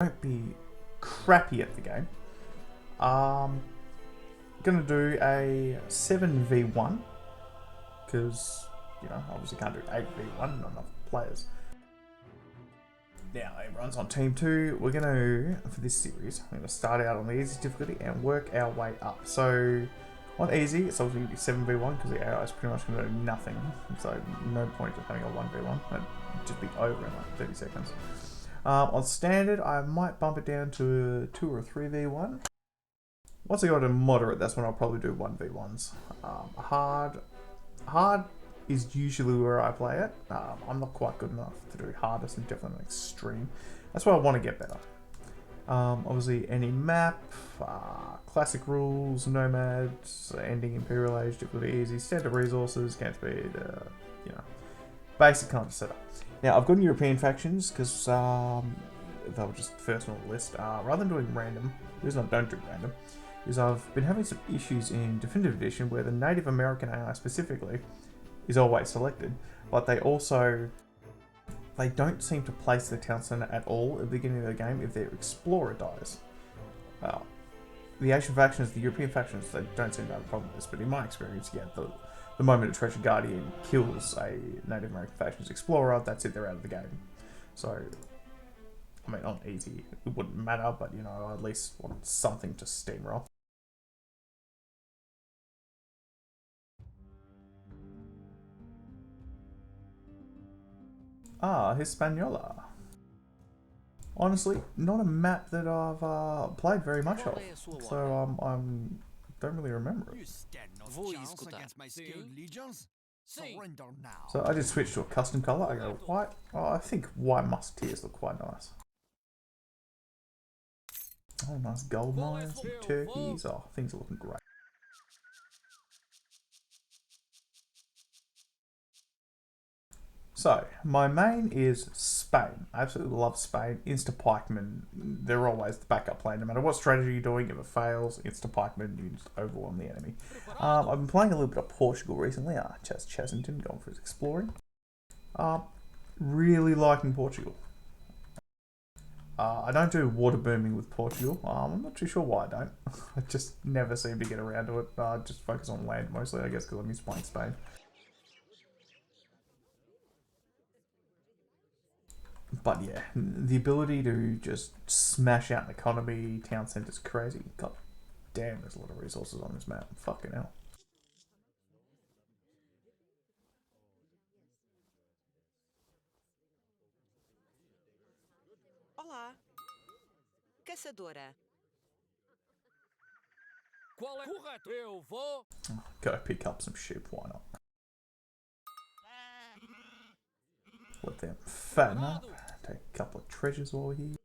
Don't be crappy at the game. Gonna do a 7v1 because obviously can't do 8v1, not enough players. Now everyone's on team 2. We're gonna, for this series, I'm gonna start out on the easy difficulty and work our way up. So on easy, it's obviously gonna be 7v1 because the AI is pretty much gonna do nothing. So no point of having a 1v1. It'd just be over in like 30 seconds. On standard, I might bump it down to a 2 or a 3v1. Once I go to moderate, that's when I'll probably do 1v1s. Hard is usually where I play it. I'm not quite good enough to do hardest and definitely extreme. That's where I want to get better. Obviously, any map, classic rules, nomads, ending Imperial Age, difficulty easy, standard resources, camp speed, basic kind of setup. Now, I've got European factions because they were just first on the list. Rather than doing random, the reason I don't do random is I've been having some issues in Definitive Edition where the Native American AI specifically is always selected, but they don't seem to place the town center at all at the beginning of the game if their explorer dies. The Asian factions, the European factions, they don't seem to have a problem with this, but in my experience, yeah, the moment a Treasure Guardian kills a Native American faction's explorer, that's it, they're out of the game. So, I mean, on easy, it wouldn't matter, but I at least want something to steamroll. Hispaniola. Honestly, not a map that I've played very much of, so don't really remember it. So I just switched to a custom color. I go white. Oh, I think white musketeers look quite nice. Oh, nice gold mines, turkeys. Oh, things are looking great. So, my main is Spain. I absolutely love Spain. Insta Pikemen, they're always the backup plan. No matter what strategy you're doing, if it fails, Insta Pikemen, you just overwhelm the enemy. I've been playing a little bit of Portugal recently. Chas Chessington going for his exploring. Really liking Portugal. I don't do water booming with Portugal. I'm not too sure why I don't. I just never seem to get around to it. I just focus on land mostly, I guess, because I'm used to playing Spain. But yeah, the ability to just smash out an economy, town centre's crazy. God damn, there's a lot of resources on this map. Fucking hell. Olá, caçadora. Go pick up some sheep, why not? Let them fatten up. Take a couple of treasures while we're here.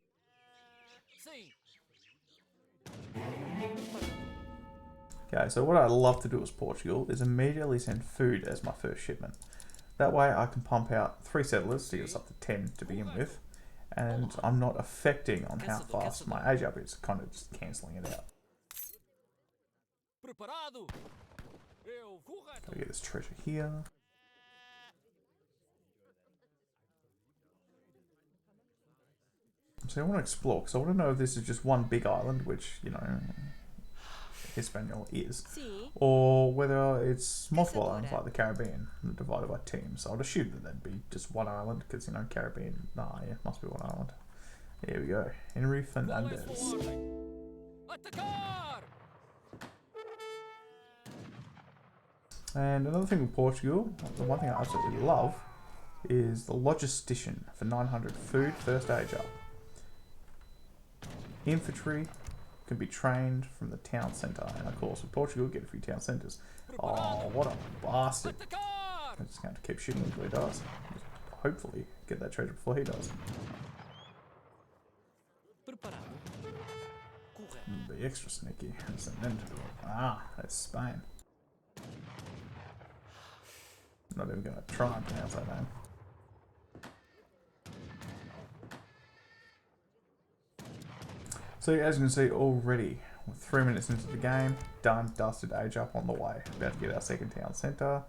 Okay, so what I love to do as Portugal is immediately send food as my first shipment. That way I can pump out 3 settlers to get us up to 10 to begin with, and I'm not affecting on how fast my age up is, kind of just cancelling it out. Gotta get this treasure here. So I want to explore, because I want to know if this is just one big island, which, Hispaniola is, or whether it's multiple islands like the Caribbean, divided by teams. So I'd assume that that'd be just one island, because, Caribbean, yeah, must be one island. Here we go. Henry Fernandez. And another thing with Portugal, the one thing I absolutely love, is the logistician for 900 food, first age up. Infantry can be trained from the town centre, and of course with Portugal get a few town centres. Oh, what a bastard. I'm just going to keep shooting until he dies. Hopefully get that treasure before he does. Be extra sneaky. That's Spain. I'm not even going to try and pronounce that name. So as you can see already, we're 3 minutes into the game, done, dusted, age up on the way. About to get our second town centre.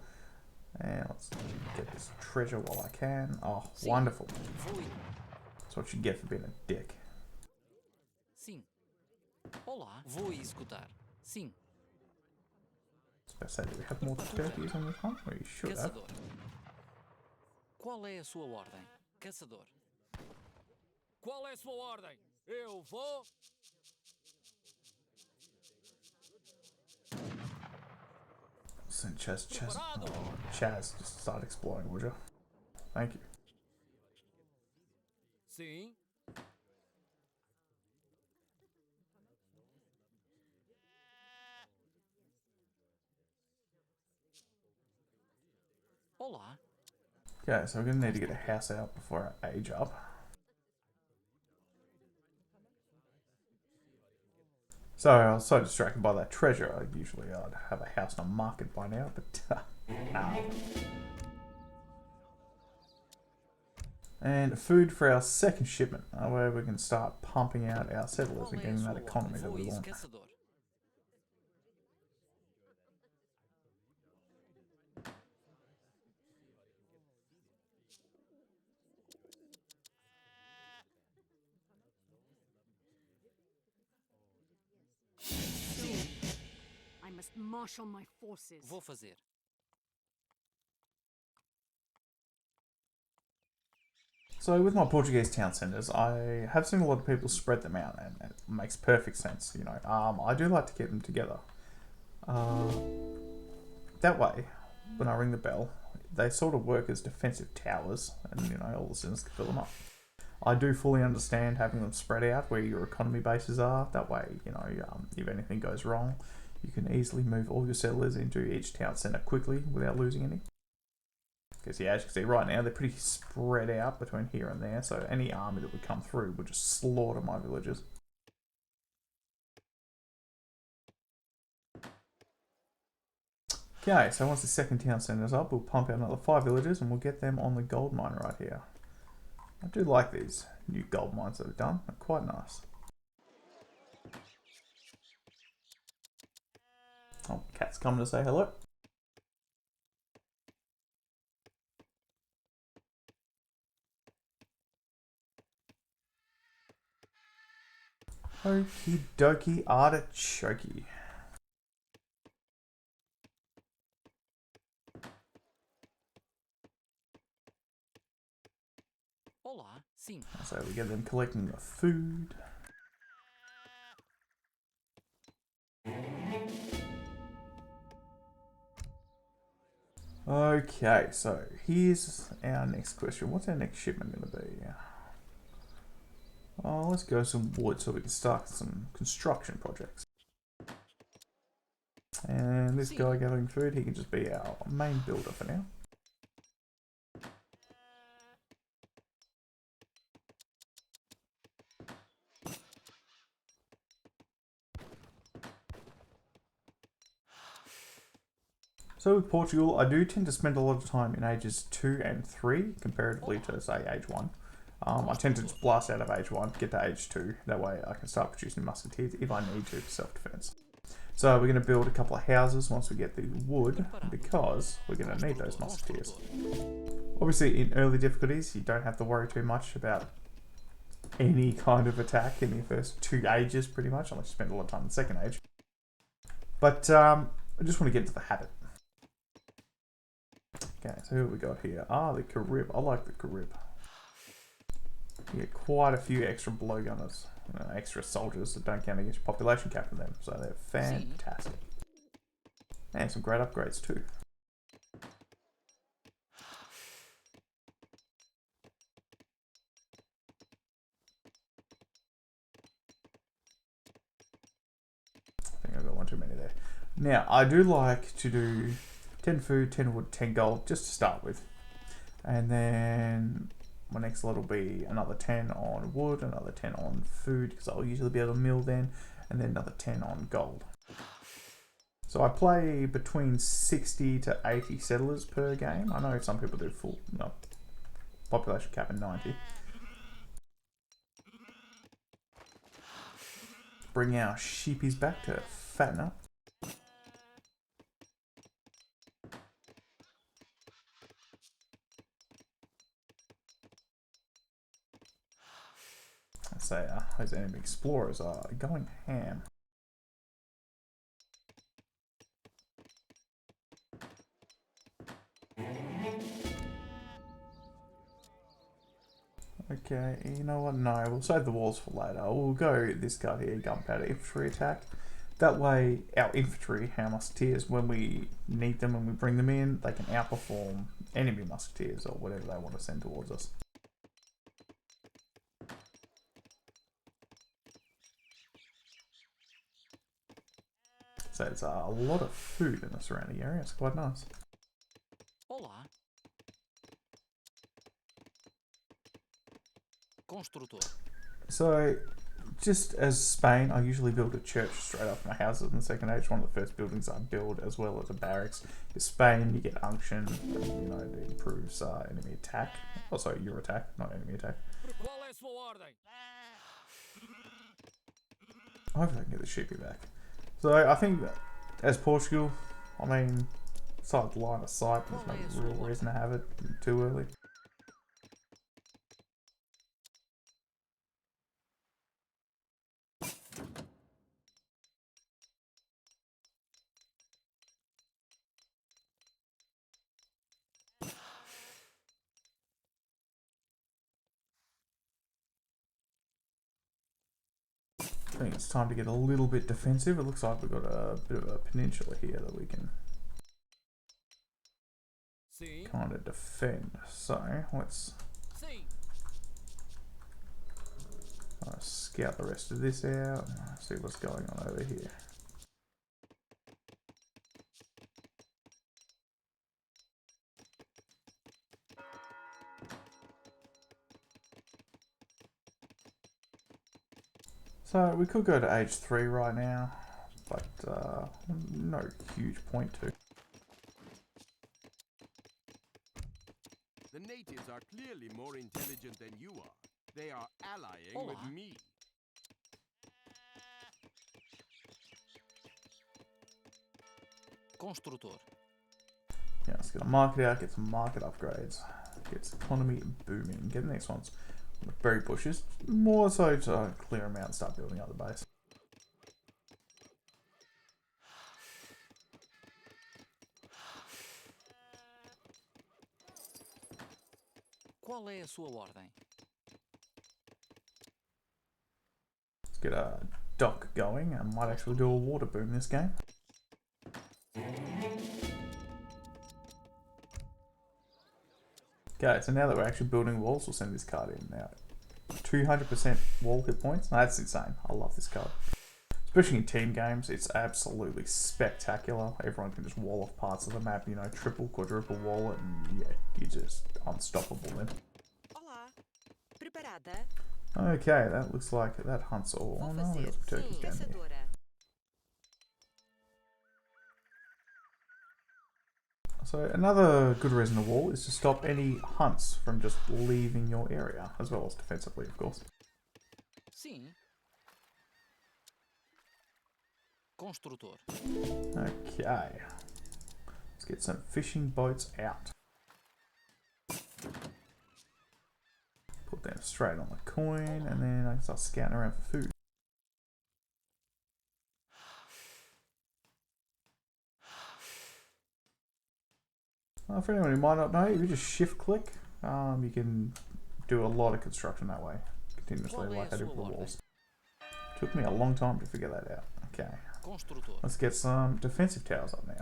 And let's get this treasure while I can. Oh, wonderful. That's what you get for being a dick. Olá, vou executar. Sim, I say, do we have more turkeys on this one? We should have. caçador. Qual é a sua ordem? Caçador. Qual é a sua ordem? Eu vou. Send Chaz. Preparado. Oh, Chaz, just start exploring, would you? Thank you. Sim. Olá. Okay, so we're gonna need to get a house out before I age up. So I was so distracted by that treasure. Usually I'd have a house on a market by now, but And food for our second shipment, where we can start pumping out our settlers Qual and é a getting sua that economy ordem? that Vou we want. caçador. I must marshal my forces. Vou fazer. So with my Portuguese town centres, I have seen a lot of people spread them out, and it makes perfect sense. You know, I do like to keep them together. That way, when I ring the bell, they sort of work as defensive towers, and you know all the citizens can fill them up. I do fully understand having them spread out where your economy bases are. That way, you know, if anything goes wrong, you can easily move all your settlers into each town centre quickly without losing any. Because yeah, as you can see right now, they're pretty spread out between here and there, so any army that would come through would just slaughter my villagers. Okay, so once the second town centre is up, we'll pump out another 5 villagers and we'll get them on the gold mine right here. I do like these new gold mines that I've done, they're quite nice. Oh, Cat's coming to say hello. Okie dokie artichoke. Olá. Sim. So we get them collecting the food. Okay, so here's our next question. What's our next shipment going to be? Oh, let's go some wood so we can start some construction projects. And this guy gathering food, he can just be our main builder for now. So with Portugal, I do tend to spend a lot of time in ages 2 and 3 comparatively to say age 1. I tend to just blast out of age 1, get to age 2, that way I can start producing musketeers if I need to for self-defense. So we're going to build a couple of houses once we get the wood, because we're going to need those musketeers. Obviously in early difficulties, you don't have to worry too much about any kind of attack in the first 2 ages pretty much, unless you spend a lot of time in the second age. But I just want to get into the habit. Okay, so who we got here? Ah, the Carib. I like the Carib. You get quite a few extra blowgunners, extra soldiers that don't count against your population cap in them, so they're fantastic. And some great upgrades too. I think I've got one too many there. Now, I do like to do 10 food, 10 wood, 10 gold, just to start with. And then my next lot will be another 10 on wood, another 10 on food, because I'll usually be able to mill then, and then another 10 on gold. So I play between 60 to 80 settlers per game. I know some people do full population cap in 90. Bring our sheepies back to fatten up. say those enemy explorers are going ham. Okay, you know what? No, we'll save the walls for later. We'll go this card here, Gunpowder Infantry Attack. That way, our infantry, our musketeers, when we need them, when we bring them in, they can outperform enemy musketeers or whatever they want to send towards us. So it's a lot of food in the surrounding area. It's quite nice. Olá. Construtor. So, just as Spain, I usually build a church straight off my houses in the Second Age. One of the first buildings I build, as well as a barracks. In Spain, you get unction, and, you know, it improves enemy attack. Oh, sorry, your attack, not enemy attack. Qual é a sua ordem? I hope I can get the sheepy back. So, I think that as Portugal, I mean, besides line of sight, there's no real reason to have it too early. I think it's time to get a little bit defensive. It looks like we've got a bit of a peninsula here that we can Sim. kind of defend. So let's Sim. scout the rest of this out and see what's going on over here. So we could go to age 3 right now, but no huge point to. The natives are clearly more intelligent than you are. They are allying Hola. with me. Construtor. Yeah, let's get a market out, get some market upgrades, get the economy booming. Get the next ones with berry bushes, more so to clear them out and start building out the base. Qual é a sua ordem? Let's get a dock going and might actually do a water boom this game. Okay, so now that we're actually building walls, we'll send this card in now. 200% wall hit points. No, that's insane. I love this card. Especially in team games, it's absolutely spectacular. Everyone can just wall off parts of the map, you know, triple, quadruple wall it, and yeah, you're just unstoppable then. Olá. Preparada? Okay, that looks like that hunt's all. Vou Oh no, we fazer. got some turkeys Sim. down here. Caçadora. So another good reason to wall is to stop any hunts from just leaving your area, as well as defensively, of course. Sim. Construtor. Okay. Let's get some fishing boats out. Put them straight on the coin, and then I can start scouting around for food. For anyone who might not know, if you just shift click, you can do a lot of construction that way, continuously, like I did with the walls. Took me a long time to figure that out. Okay, Construtor. let's get some defensive towers up now.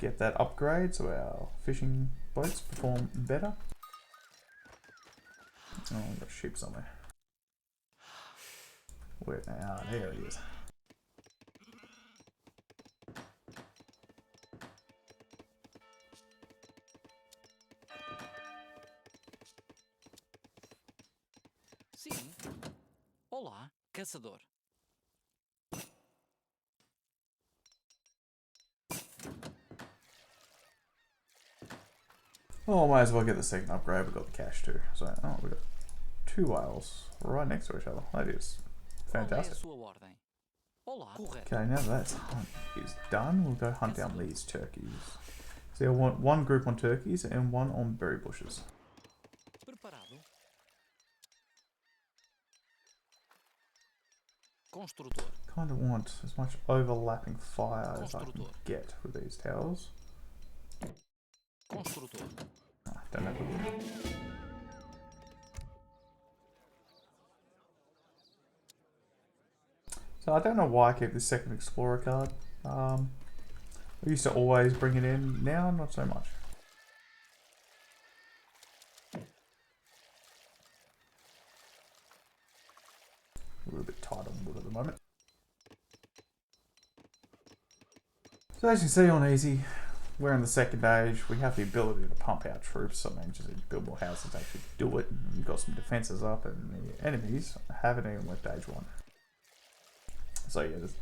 Get that upgrade so our fishing boats perform better. Oh, we've got sheep somewhere. Where? Ah, there he is. Sim. Olá, caçador. Oh, might as well get the second upgrade. We've got the cash too. So, oh, we've got 2 whales right next to each other. That is Qual é a fantastic. sua ordem? Olá. Correto. Okay, now that hunt is done, we'll go hunt down these turkeys. So I want one group on turkeys and one on berry bushes. Preparado. Construtor. Kind of want as much overlapping fire as I can Construtor. get with these towers. Construtor. Don't have to do. So I don't know why I keep this second explorer card. I used to always bring it in. Now not so much. A little bit tight on wood at the moment. So as you can see on easy, we're in the second age. We have the ability to pump out troops. I mean, just build more houses to actually do it. We've got some defenses up, and the enemies haven't even left age 1. So yeah, there's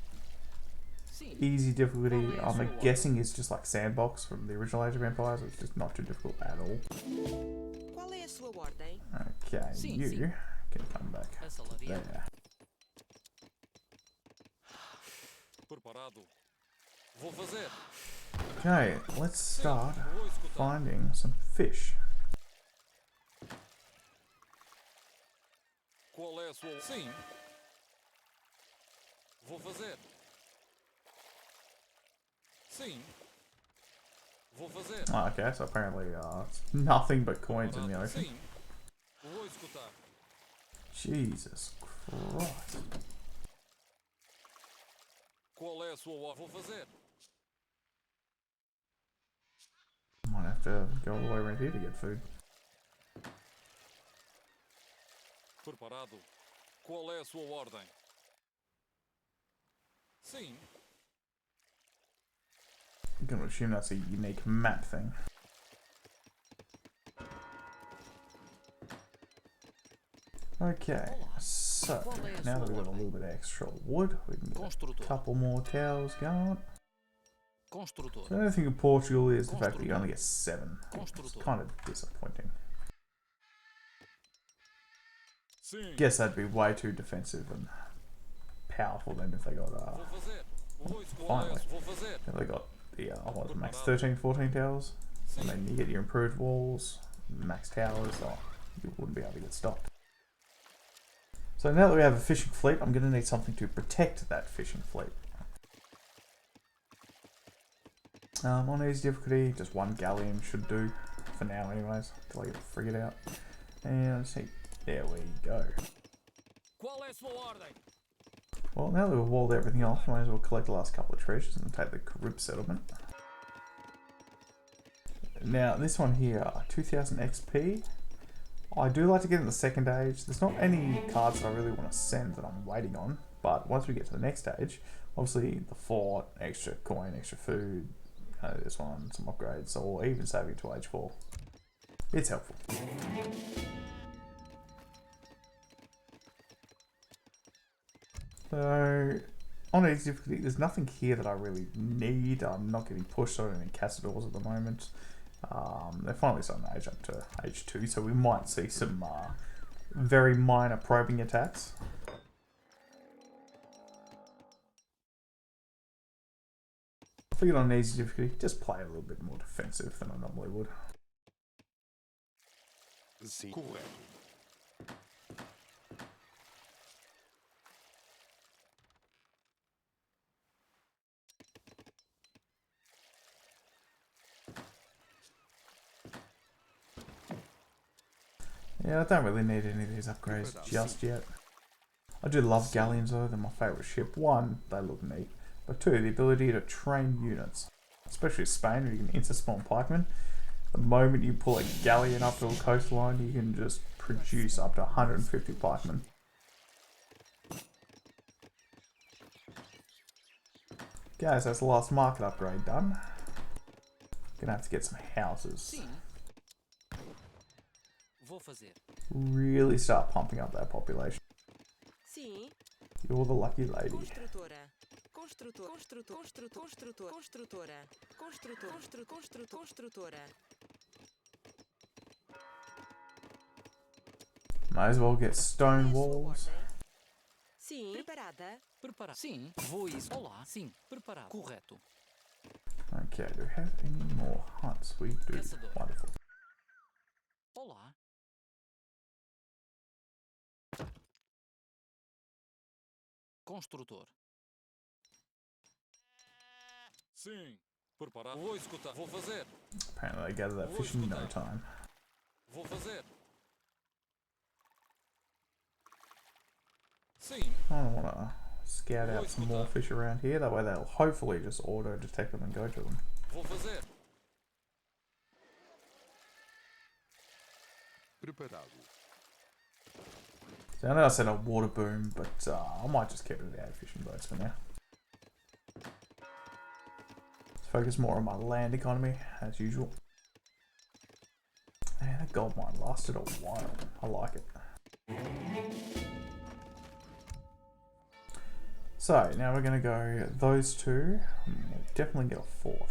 Sim. easy difficulty. I'm guessing it's just like Sandbox from the original Age of Empires. It's just not too difficult at all. Qual é a sua ordem? Okay, Sim, you sim. can come back Assalariado. there. Preparado. Vou fazer. Okay, let's start Vou executar. finding some fish. Qual é a sua... Sim. Vou fazer. Sim. Vou fazer. Oh, okay, so apparently it's nothing but coins in the ocean. Sim. Vou executar. Jesus Christ. Qual é a sua ordem? Vou fazer. Might have to go all the way around here to get food. Preparado. Qual é a sua ordem? Sim. I'm gonna assume that's a unique map thing. Okay, so now that we've got a little bit of extra wood, we can get a Construtor. couple more towers going. Construtor. The only thing in Portugal is the fact that you only get 7. It's Construtor. kind of disappointing. Sim. Guess that'd be way too defensive and powerful then if they got Vou fazer. Vou executar. Finally. Vou fazer. if they got the what was it, max 13, 14 towers, and then you get your improved walls, max towers. Oh, you wouldn't be able to get stopped. So now that we have a fishing fleet, I'm going to need something to protect that fishing fleet. On easy difficulty, just 1 galleon should do, for now anyways, until I get it figured out. And let's see, there we go. Qual é a sua ordem? Well, now that we've walled everything off, might as well collect the last couple of treasures and take the Carib settlement. Now, this one here, 2000 XP. I do like to get in the second age. There's not any cards that I really want to send that I'm waiting on, but once we get to the next stage, obviously the fort, extra coin, extra food, this one, some upgrades, or even saving to age 4. It's helpful. So, on easy difficulty, there's nothing here that I really need. I'm not getting pushed on any Castadors at the moment. They're finally starting to age up to age 2, so we might see some very minor probing attacks. I figured on easy difficulty, just play a little bit more defensive than I normally would. Sim. Correto. Yeah, I don't really need any of these upgrades just yet. I do love galleons though, they're my favourite ship. 1, they look neat, but 2, the ability to train units. Especially Spain, where you can insta-spawn pikemen. The moment you pull a galleon up to a coastline, you can just produce up to 150 pikemen. Guys, that's the last market upgrade done. Gonna have to get some houses. Sim. Vou fazer. Really start pumping up that population. Sim. You're the lucky lady. Construtora. Construtora. Construtora. Might as well get stone Qual é a sua walls. ordem? Sim. Preparada? Preparado. Sim. Vou isso. Olá. Sim. Preparado. Correto. Okay, do we have any more huts? We do. Caçador. Wonderful. Olá. Construtor. Sim. Preparado. Vou executar. Vou fazer. Apparently they gather that fish in no time. Vou fazer. Sim. I don't want to scout out some more fish around here. That way they'll hopefully just auto-detect them and go to them. Vou fazer. Preparado. So I know I said a water boom, but I might just keep it out of fishing boats for now. Let's focus more on my land economy, as usual. Man, that gold mine lasted a while. I like it. So, now we're going to go those two. We'll definitely get a fort.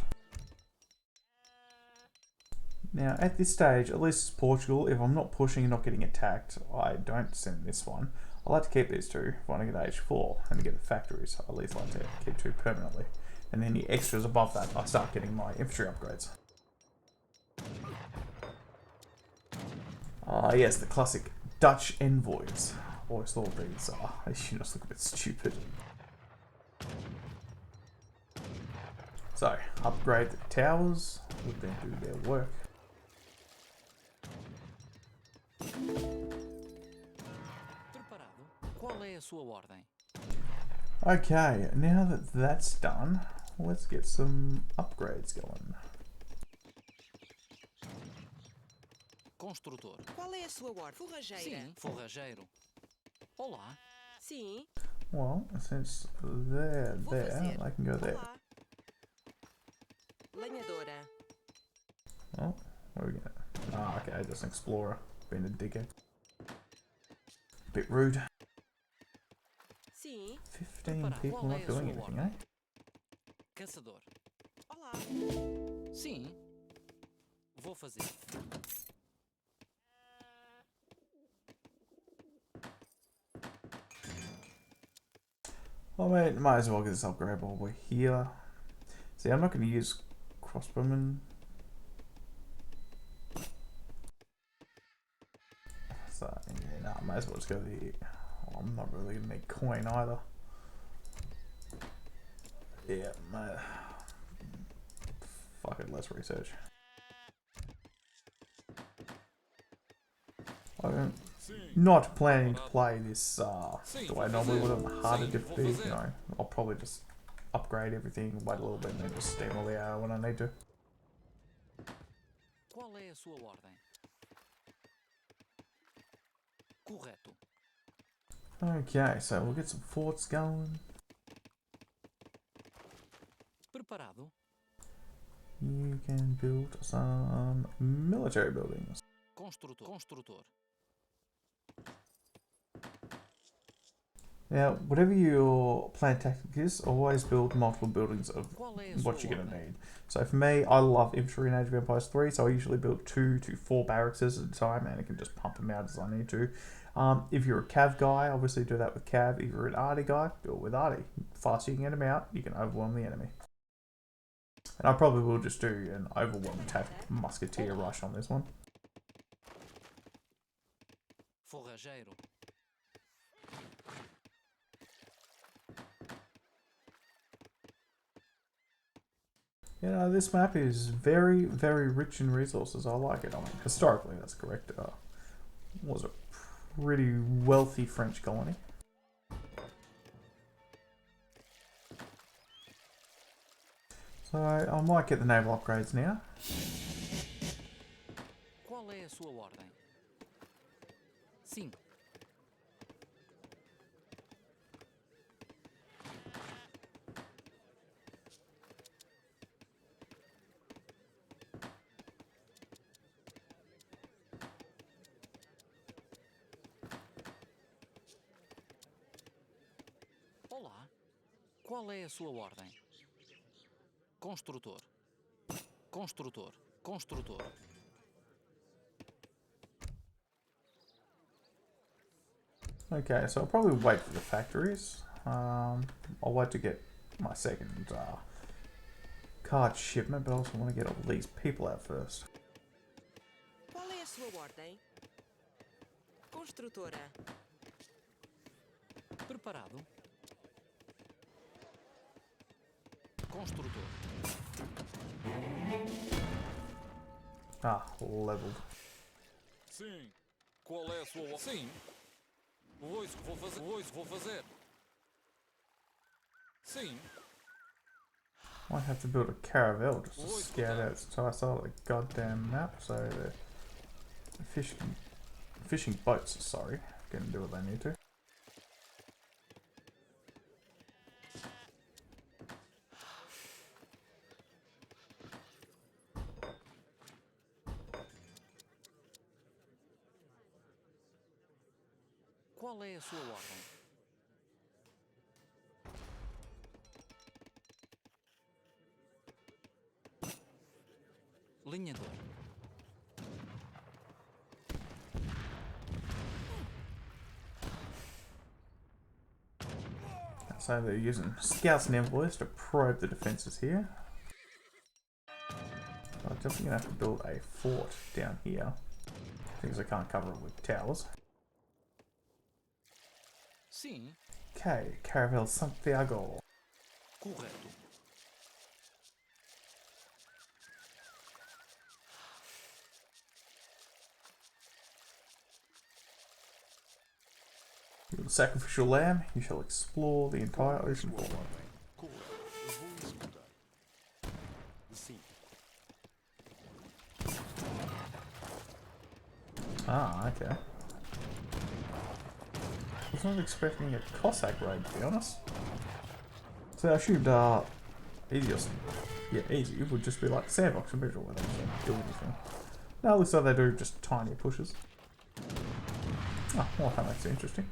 Now, at this stage, at least it's Portugal, if I'm not pushing and not getting attacked, I don't send this one. I like to keep these two if I want to get age 4 and get the factories. I at least like to keep 2 permanently. And then the extras above that, I start getting my infantry upgrades. Yes, the classic Dutch envoys. I always thought these they just look a bit stupid. So, upgrade the towers, let them do their work. Preparado? Qual é a sua ordem? Okay, now that that's done, let's get some upgrades going. Construtor. Qual é a sua ordem? Forrageira. Sim, forrageiro. Olá. Sim. Well, since they're Vou there, fazer. I can go there. Olá. Lenhadora. Oh, where are we going? Ah, okay, just an explorer. Being a dickhead. Bit rude. Sim. 15 people not doing anything, eh? Caçador. Olá. Sim. Vou fazer. Well, mate, might as well get this upgrade while we're here. See, I'm not going to use crossbowmen. So, yeah, nah, I might as well just go the... Oh, I'm not really going to need coin either. Yeah, mate. Fuck it, let's research. I'm not planning to play this the way I normally would have, harder difficulty, you know. I'll probably just upgrade everything, wait a little bit, and then just steam all the hour when I need to. Qual é a sua ordem? Correto. Okay, so we'll get some forts going. Preparado? You can build some military buildings. Construtor. Construtor. Now, whatever your plan tactic is, always build multiple buildings of Qual é a what sua you're going to ordem? need. So for me, I love infantry in Age of Empires 3, so I usually build 2 to 4 barracks at a time, and I can just pump them out as I need to. If you're a Cav guy, obviously do that with Cav. If you're an Arty guy, do it with Arty. The faster you can get them out, you can overwhelm the enemy. And I probably will just do an overwhelm attack musketeer rush on this one. Forrageiro. You know, this map is very, very rich in resources. I like it. I mean, historically, that's correct. Was a pretty wealthy French colony. So I might get the naval upgrades now. Qual é a sua ordem? Sim. Olá. Qual é a sua ordem? Construtor. Construtor. Construtor. Okay, so I'll probably wait for the factories. I'll wait to get my second card shipment, but I also want to get all these people out first. Qual é a sua ordem? Construtora. Preparado? Construtor. Ah, leveled. Sim. Qual é a sua ordem? Sim. Vou isso que vou fazer. Vou isso que vou fazer. Sim. Might have to build a caravel just to scout out the entire side of the goddamn map, so the fishing boats, sorry, can do what they need to. Qual é a sua ordem? Linhador. So they're using scouts and envoys to probe the defences here. I'm definitely gonna have to build a fort down here, because I can't cover it with towers. Sim. Okay, Caravel Santiago. Correto. With a sacrificial lamb, you shall explore the entire ocean floor. Correto. Eu vou escutar. Sim. Ah, okay. I was not expecting a Cossack raid, to be honest. So I assumed, easiest, yeah, easy would just be like sandbox and visual where they can't do anything. No, it looks like they do just tiny pushes. Oh, well, that makes it interesting.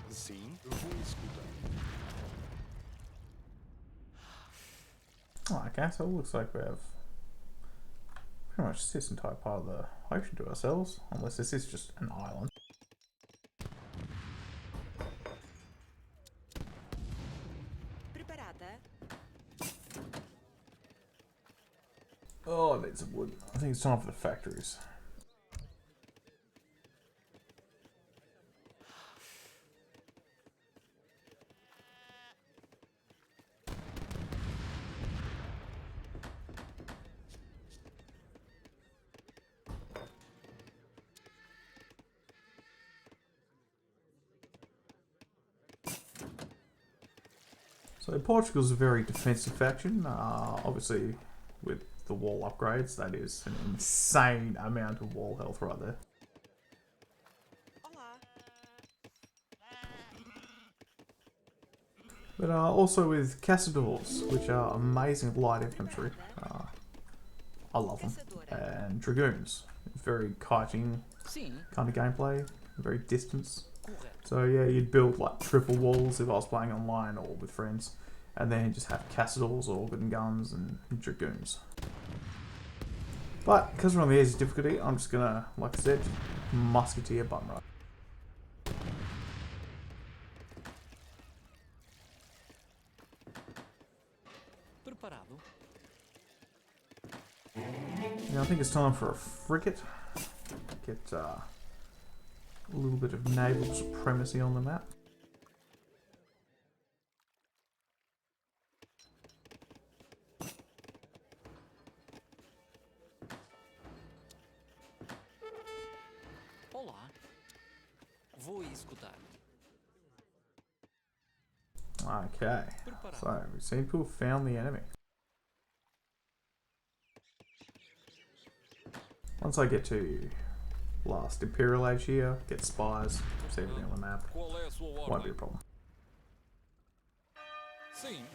Sim, eu vou escutar. Oh, okay, so it looks like we have pretty much this entire part of the ocean to ourselves, unless this is just an island. Preparada? Oh, I need some wood. I think it's time for the factories. So Portugal's a very defensive faction. Obviously, with the wall upgrades, that is an insane amount of wall health right there. Olá. But also with Caçadores, which are amazing light infantry. I love them. And Dragoons, very kiting Sim. kind of gameplay, very distance. Correto. So yeah, you'd build like triple walls if I was playing online or with friends, and then just have Caçadores or wooden guns and Dragoons. But because we're on the easy difficulty, I'm just gonna, like I said, musketeer button right. Preparado. Now I think it's time for a frigate. Get a little bit of naval supremacy on the map. Olá. Vou escutar. Okay, Preparado. so we seem to have found the enemy. Once I get to last Imperial Age here, get spies, see everything on the map, Qual é a sua won't be a ordem? problem. Sim.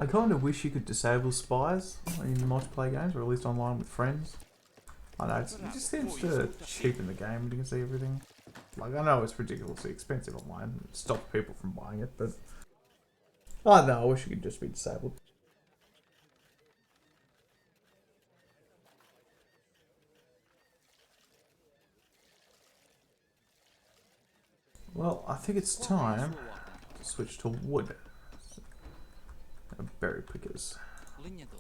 I kind of wish you could disable spies in multiplayer games, or at least online with friends. I know, it just seems to cheapen the game when you can see everything. Like, I know it's ridiculously expensive online, it stops people from buying it, but I don't know, I wish it could just be disabled. Well, I think it's Qual é a time sua ordem? to switch to wood. Berry pickers. Lenhador.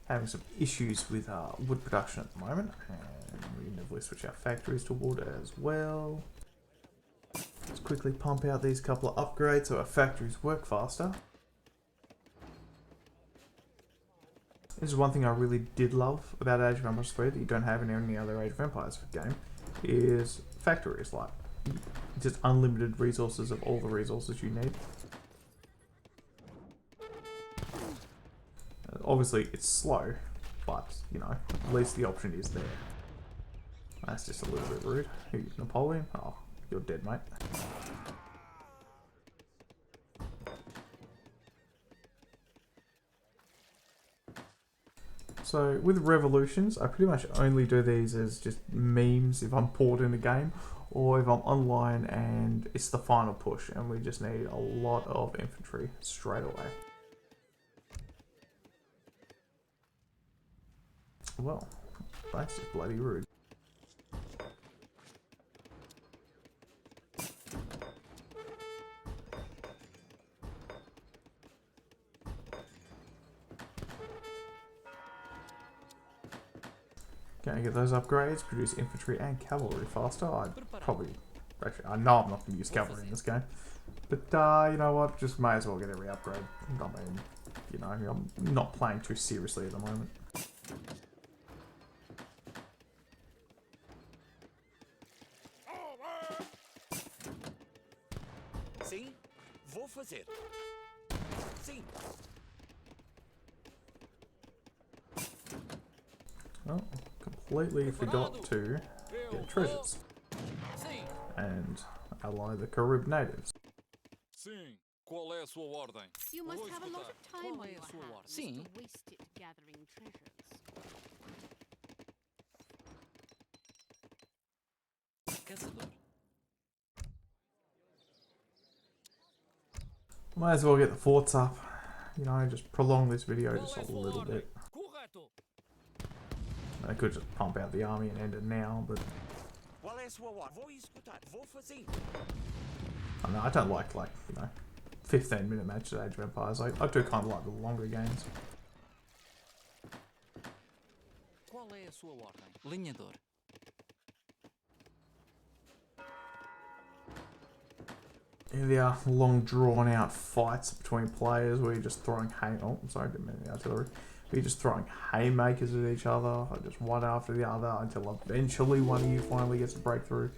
Having some issues with wood production at the moment, and we inevitably switch our factories to wood as well. Let's quickly pump out these couple of upgrades so our factories work faster. This is one thing I really did love about Age of Empires 3 that you don't have in any other Age of Empires game, is factories, like just unlimited resources of all the resources you need. Obviously it's slow, but you know, at least the option is there. That's just a little bit rude. Who, Napoleon? Oh, you're dead, mate. So with revolutions, I pretty much only do these as just memes if I'm bored in a game, or if I'm online and it's the final push and we just need a lot of infantry straight away. Well, that's just bloody rude. Gonna get those upgrades, produce infantry and cavalry faster. Actually, I know I'm not gonna use cavalry in this game, but you know what? Just may as well get every upgrade. I mean, you know, I'm not playing too seriously at the moment. Sim, vou fazer. Sim. Oh, completely forgot to get treasures Sim. and ally the Carib natives. Sim. Qual é a sua ordem? You must Vou have a lot escutar. of time Qual on é a your sua hands ordem? Sim. to waste it gathering treasures. Caçador. Might as well get the forts up. You know, just prolong this video Qual just é a a sua little ordem? bit. Correto. I could just pump out the army and end it now, but Qual é a sua ordem? Vou executar. Vou fazer. I mean, I don't like you know, 15-minute matches at Age of Empires. I do kind of like the longer games. Qual é a sua ordem? Lenhador. Yeah, there are long drawn out fights between players where you're just throwing oh, I'm sorry, I didn't mean the artillery. You're just throwing haymakers at each other, just one after the other, until eventually one of you finally gets a breakthrough.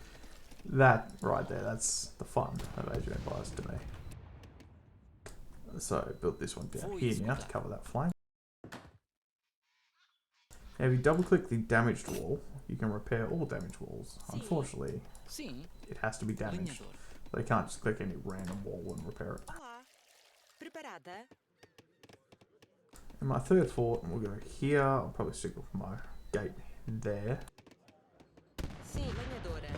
That right there, that's the fun of Age of Empires to me. So built this one down here now to cover that flank. Now if you double click the damaged wall, you can repair all damaged walls. Unfortunately, Sim. it has to be damaged. Lenhador. They can't just click any random wall and repair it. Olá. Preparada? And my third fort, and we'll go here. I'll probably stick with my gate there. Sim, lenhadora.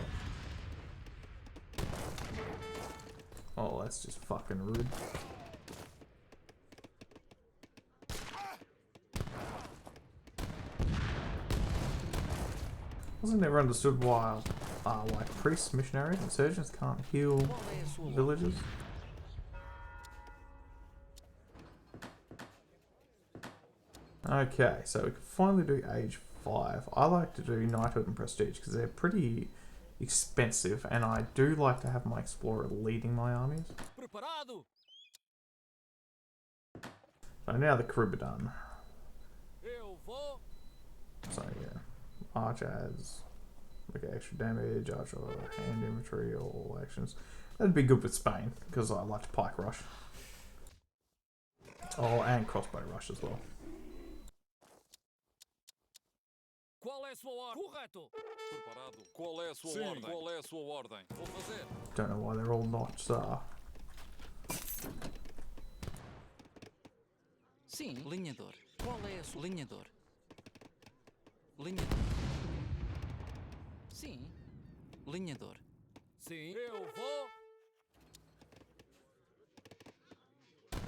Oh, that's just fucking rude. Wasn't never understood why, like priests, missionaries, and surgeons can't heal Qual é a sua ordem? villages. Okay, so we can finally do Age 5. I like to do Knighthood and Prestige because they're pretty expensive, and I do like to have my Explorer leading my armies. Preparado. So now the Carib are done. Eu vou. So yeah, Arch adds okay, extra damage, Archer hand infantry, all actions. That'd be good with Spain because I like to pike rush. Oh, and crossbow rush as well. Qual é a sua ordem? Correto. Preparado. Qual é a sua ordem? Qual é a sua ordem? Vou fazer. Don't know why they're all not Sim, linhador. Qual é a sua... Linhador. Linhador. Sim. Linhador. Sim. Eu vou.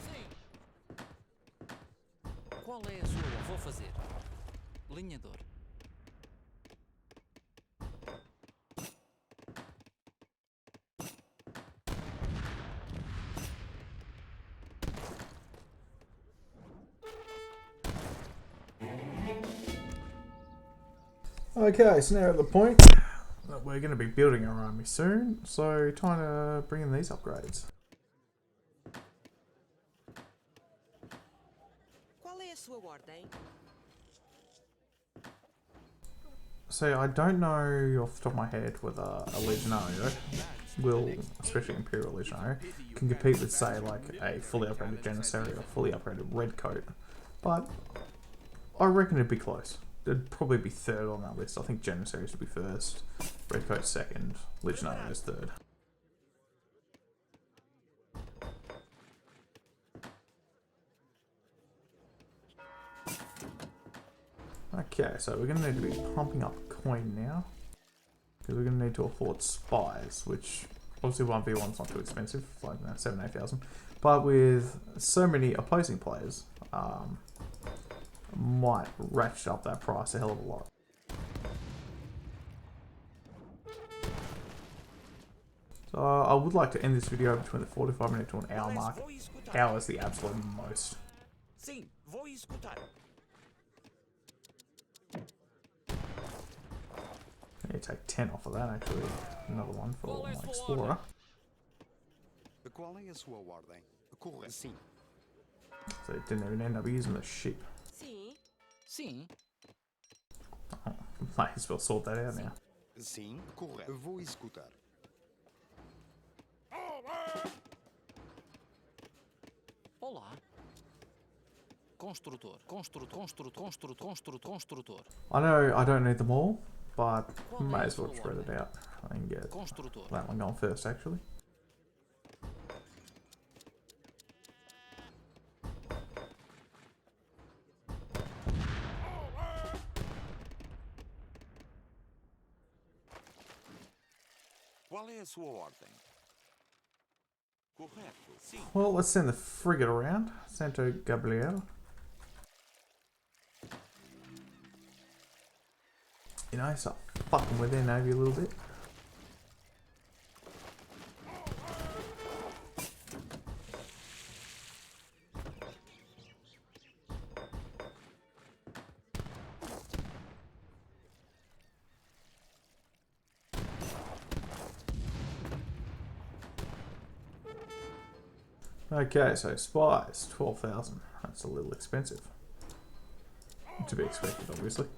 Sim. Qual é a sua ordem? Vou fazer. Linhador. Okay, so now we're at the point that we're going to be building our army soon, so time to bring in these upgrades. Qual é a sua ordem? So I don't know off the top of my head whether a Legionario will, especially Imperial Legionario, can compete with, say, like a fully upgraded Janissary or fully upgraded Redcoat, but I reckon it'd be close. It'd probably be third on that list. I think Janissaries would be first, Redcoat second, Legionarios third. Okay, so we're going to need to be pumping up coin now, because we're going to need to afford spies, which obviously 1v1's not too expensive, like 7,000-8,000, but with so many opposing players, might ratchet up that price a hell of a lot. So I would like to end this video between the 45-minute to an hour mark. Hour is the absolute most. Sim, vou escutar. I need to take 10 off of that actually. Another one for my Explorer. Qual é a sua ordem? Correto. Sim. So it didn't even end up using the ship. Sim. Sim. Oh, might as well sort that out now. Sim, correto. Vou escutar. Olá. Construtor. Construtor. I know I don't need them all, but may as well spread it out. I can get Construtor. that one going first actually. Qual é a sua ordem? Correto. Sim. Well, let's send the frigate around. Santo Gabriel. You know, start fucking with their navy a little bit. Okay, so spies, 12,000. That's a little expensive. To be expected, obviously.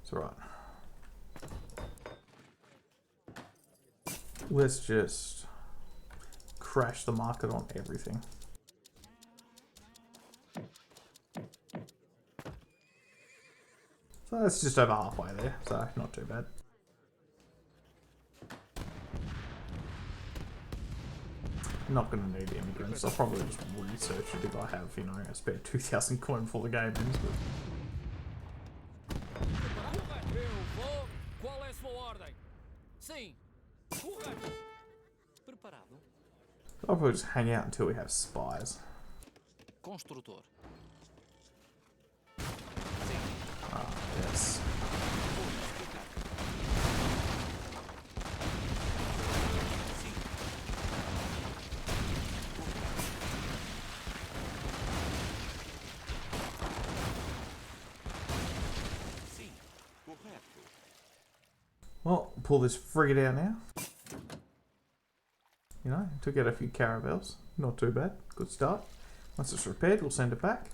It's alright. Let's just crash the market on everything. So that's just over halfway there, so not too bad. Not going to need immigrants. I'll probably just research it if I have, you know, a spare 2,000 coin for the game. Eu vou. Qual é a sua ordem? Sim. Correto. Preparado. I'll probably just hang out until we have spies. Construtor. Ah, yes. Well, pull this frigate out now. You know, took out a few caravels. Not too bad. Good start. Once it's repaired, we'll send it back.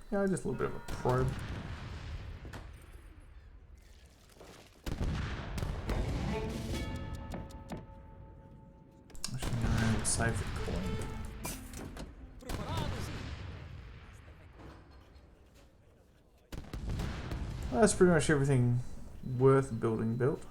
You know, just a little bit of a probe. Actually, no, we'll save the coin. That's pretty much everything worth building built.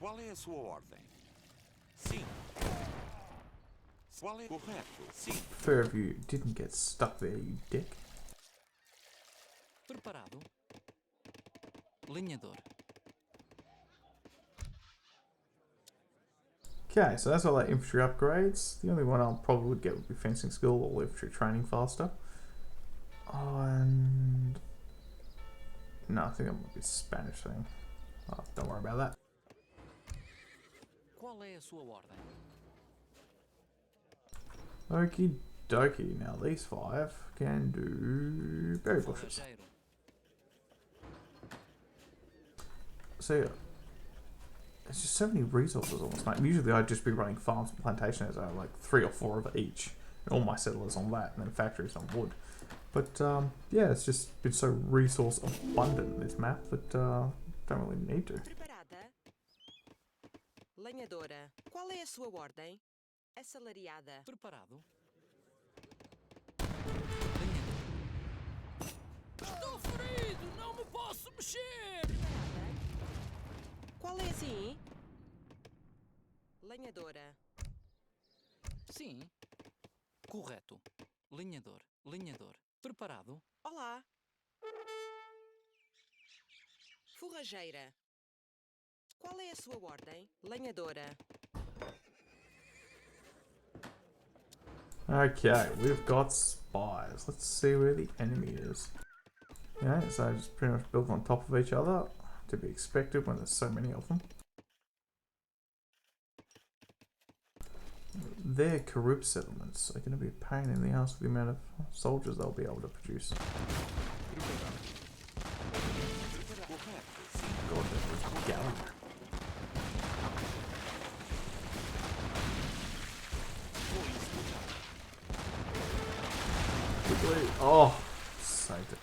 Qual é a sua ordem? Sim. Qual é correto? Sim. Fair of you didn't get stuck there, you dick. Preparado. Lenhador. Okay, so that's all that infantry upgrades. The only one I'll probably would get would be fencing skill or infantry training faster. Oh, and no, I think it might be a Spanish thing. Oh, don't worry about that. Qual é a sua ordem? Okie dokie. Now these 5 can do berry bushes. Forrageiro. So yeah, there's just so many resources on this map. Usually I'd just be running farms and plantations. I have like 3 or 4 of each. And all my settlers on that, and then factories on wood. But yeah, it's just been so resource abundant this map that don't really need to. Preparada? Lenhadora. Qual é a sua ordem? Assalariada. Preparado. Lenhador. Estou ferido, não me posso mexer! Preparada? Qual é assim? Lenhadora. Sim. Correto. Lenhador. Lenhador. Preparado. Olá. Forrageira. Qual é a sua ordem? Lenhadora. Okay, we've got spies. Let's see where the enemy is. Yeah, so just pretty much built on top of each other. To be expected when there's so many of them. Their Carib settlements are going to be a pain in the ass with the amount of soldiers they'll be able to produce. God, that was gallant. Quickly. Oh, saved it.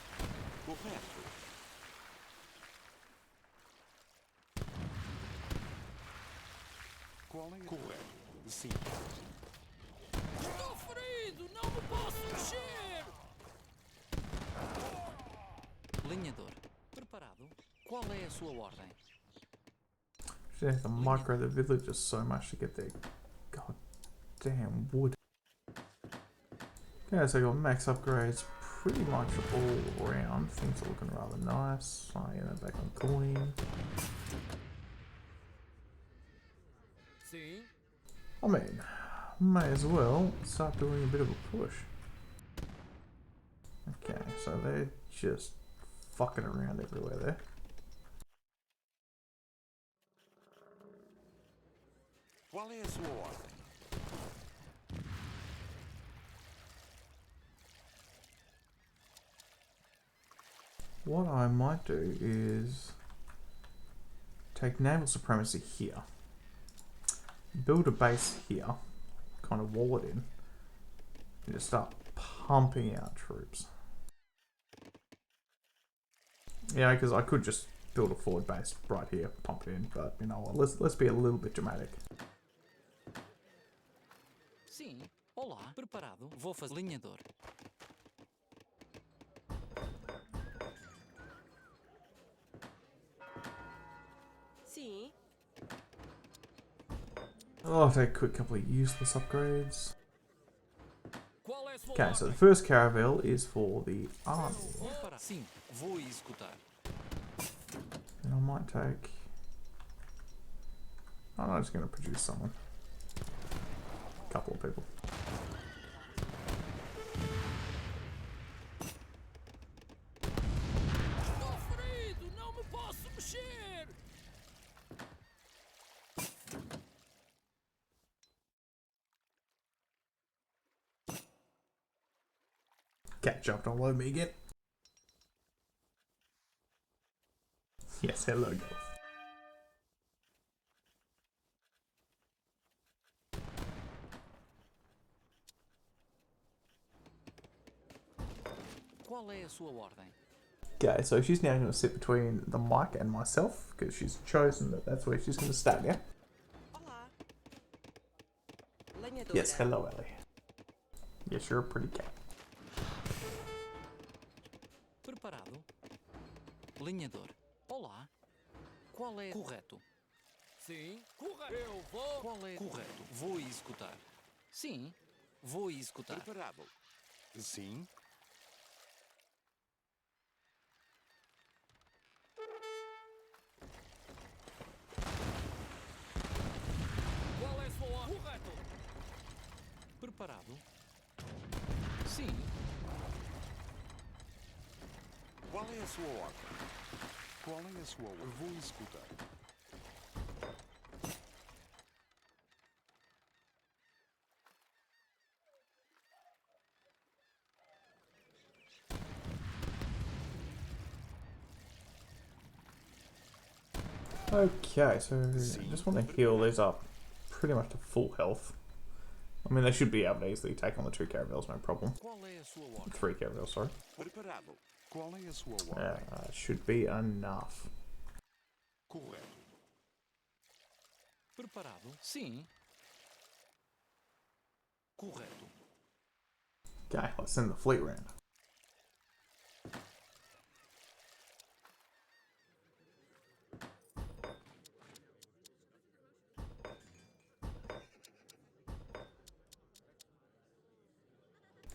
Qual é correto? Sim. Estou ferido, não me posso mexer! Lenhador. Preparado. Qual é a sua ordem? They have to micro the villagers so much to get their goddamn wood. Okay, so I got max upgrades pretty much all around. Things are looking rather nice. Oh yeah, they're back on coin. Sim. I mean, may as well start doing a bit of a push. Okay, so they're just fucking around everywhere there. Qual é a sua ordem? What I might do is take naval supremacy here, build a base here, kind of wall it in, and just start pumping out troops. Yeah, because I could just build a forward base right here, pump it in, but you know what? Let's be a little bit dramatic. Sim. Olá. Preparado. Vou fazer lenhador. Sim. Oh, I'll take a quick couple of useless upgrades. Qual é a sua Okay, so the ordem? first caravel is for the army. Preparado. Sim. Vou executar. And I might take... I'm just going to produce someone. A couple of people. Estou ferido, não me posso mexer! Cat jumped all over me again. Yes, hello, girl. Qual é a sua ordem? Okay, so she's now going to sit between the mic and myself because she's chosen that that's where she's going to stagger. Olá. Lenhadora. Yes, hello, Ellie. Yes, you're a pretty cat. Preparado. Lenhador. Olá. Qual é correto? Sim, correto. Eu vou. Qual é? Correto. Vou executar. Sim, vou executar. Preparado. Sim. Qual é a sua ordem? Correto. Preparado? Sim, Qual é a sua ordem? Qual é a sua ordem? Vou escutar. Okay, so I just want to heal these up pretty much to full health. I mean, they should be able to easily take on the 2 caravels, no problem. qual é a sua ordem? 3 caravels, sorry. Preparado. Qual é a sua ordem? Should be enough. Correto. Preparado? Sim. Correto. Okay, let's send the fleet round.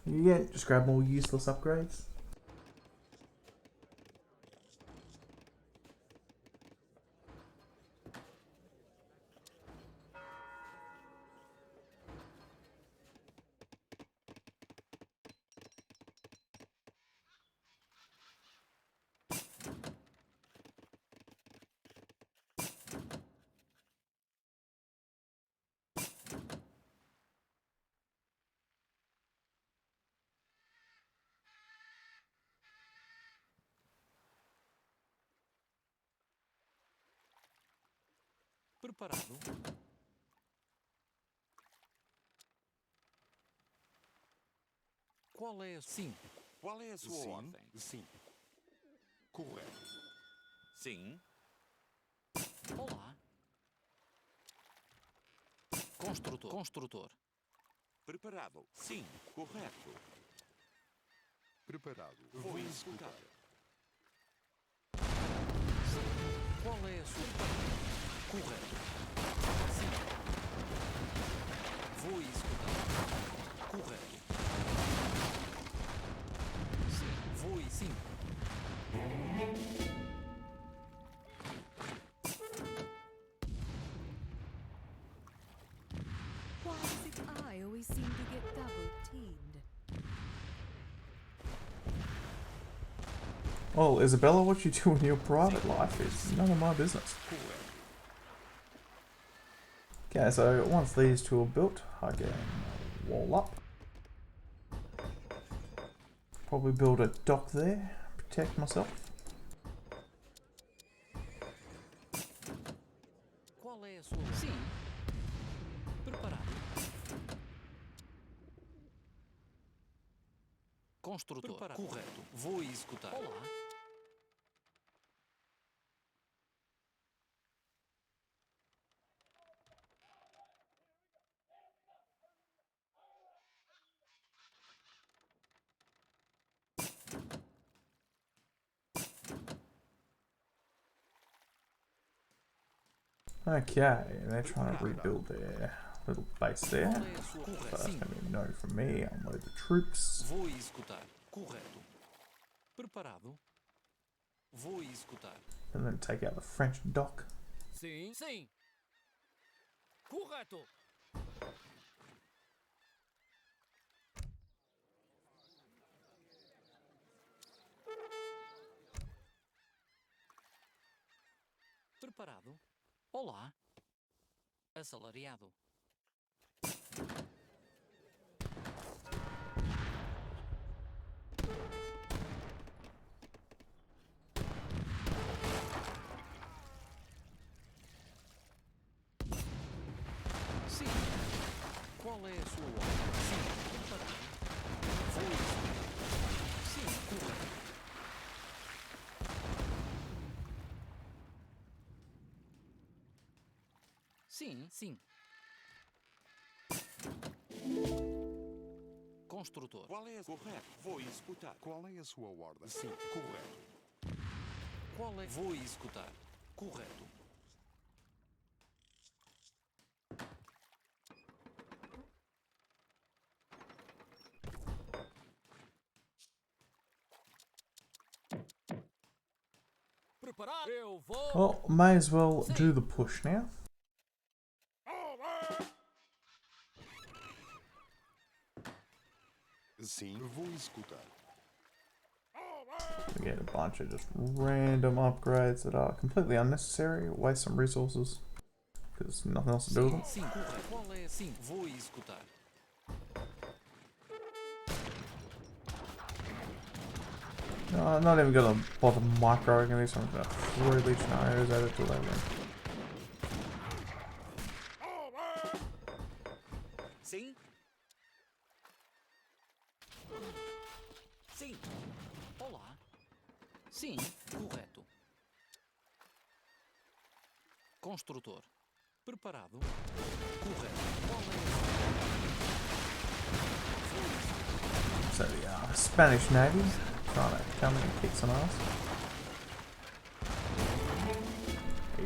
Yeah, just grab more useless upgrades. Preparado? Qual é a... Sim. Qual é a sua Sim. ordem? Sim. Correto. Sim. Olá. Construtor. Construtor. Preparado. Sim. Correto. Preparado. Vou executar. Qual é a sua... Correto. Sim. Vou executar. Correto. Sim. Vou e sim. Why is it I always seem to get double-teamed? Well, Isabella, what you do in your private life is none of my business. Okay, so once these 2 are built, I can wall up. Probably build a dock there, protect myself. Qual é a sua... Sim. Preparado? Construtor. Preparado. Correto. Vou executar. Olá. Okay, they're trying to rebuild their little base there. Qual é a sua... So Correto. that's Sim. going to be a no from me. Unload the troops. Vou executar. Correto. Preparado? Vou executar. And then take out the French dock. Sim. Sim. Correto. Preparado? Olá. Assalariado. Sim. Qual é a sua ordem? Sim. Preparado. Vou executar. Sim, correto. Sim, sim. Construtor. Qual é a... Correto. Vou executar. Qual é a sua ordem? Sim. Correto. Qual é? Vou executar. Correto. Preparado. Eu vou. Well, may as well do the push now. Sim, vou executar. We get a bunch of just random upgrades that are completely unnecessary, waste some resources, because nothing else to do with them. Sim, correto. Qual é? Sim, vou executar. No, I'm not even gonna bother microing these. I'm gonna throw legionaries at it till they win. Sim. Sim. Olá. Sim, correto. Construtor. Preparado. Correto. Qual é? So the Spanish Navy trying to come in and kick some ass.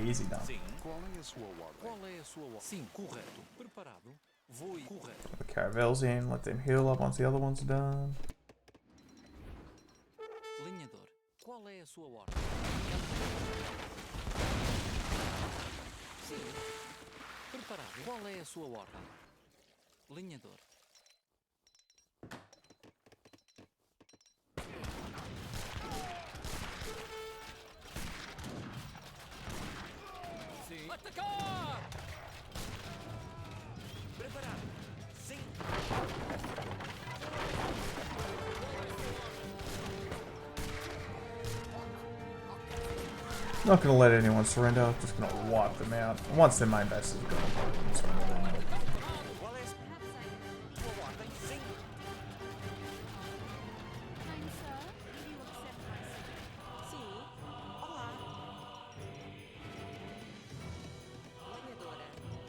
Easy done. Sim. Qual é a sua ordem? Qual é a sua ordem? Sim, correto. Preparado. Vou e correto. The caravels in, let them heal up once the other ones are done. Linhador. Qual é a sua ordem? Sim. Preparado. Qual é a sua ordem? Linhador. Sim. Atacar! Preparado. Sim. Not gonna let anyone surrender, I'm just gonna wipe them out. Once their main base is gone, I'm just gonna surrender them. Qual é a sua ordem? Sim. Kind sir, will you accept my service? Sim. Olá. Lenhadora. I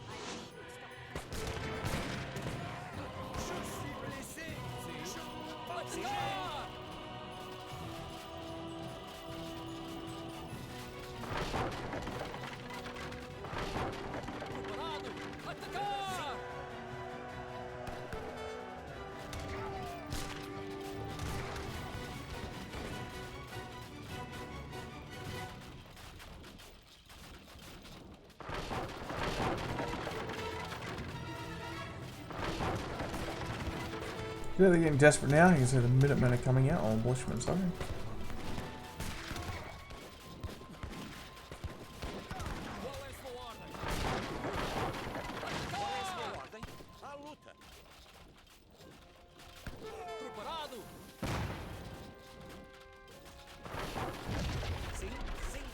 wish you would stop pestering. Atacar! Preparado! Atacar! Yeah, they're getting desperate now. You can see the Minutemen are coming out. Oh, Bushmen, sorry. Qual é a sua ordem? Qual é a sua ordem? À luta. Preparado! Sim. Sim.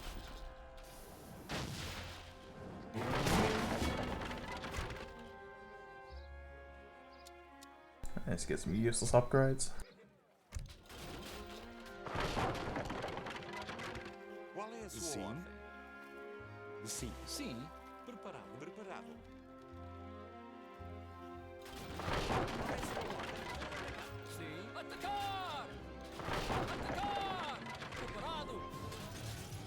Let's get some useless upgrades. Qual é a sua Sim. ordem? Sim. Sim, preparado. Preparado. Qual é a sua ordem? Sim. Atacar! Atacar! Preparado! Qual é a sua ordem?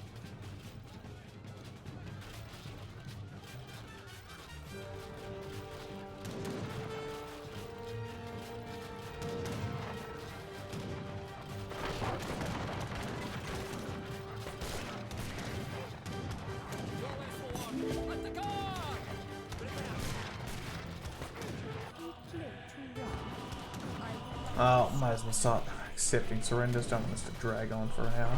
Atacar! Oh, might as well start accepting surrenders. Don't want this to drag on for an hour.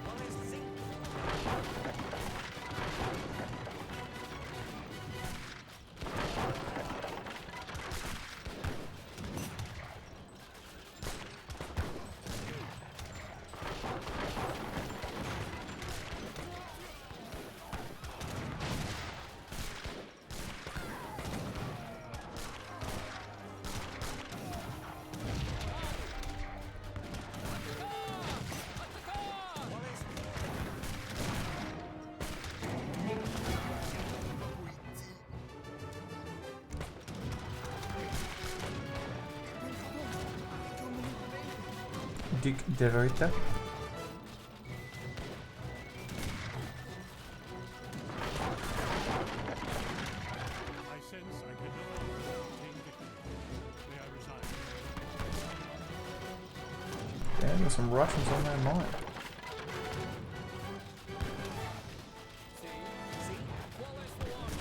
Qual é? Sim. Dick Derrida. I sense I can no longer obtain victory. May I resign? Yeah, there's some Russians on that mine. Sim. Qual é a sua ordem?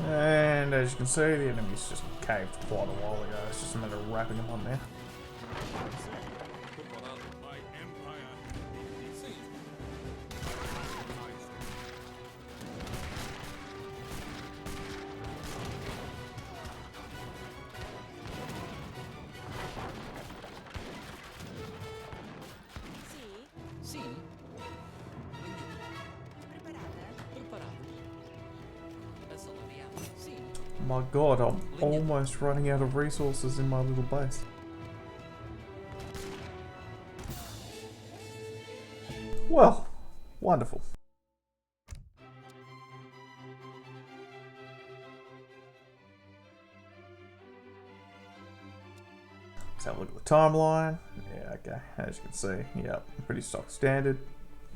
And as you can see, the enemy's just caved quite a while ago. It's just a matter of wrapping them on there. Preparado. My empire. Sim. Sim. Sim. Preparada. Preparado. Assalariado. Sim. My god, I'm almost running out of resources in my little base. Well, wonderful. Let's have a look at the timeline. Yeah, okay, as you can see, yep, pretty stock standard,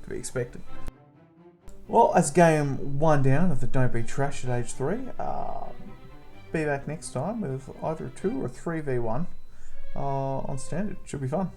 to be expected. Well, that's game 1 down of the Don't Be Trash at Age 3. Be back next time with either a 2 or 3v1 on standard. Should be fun.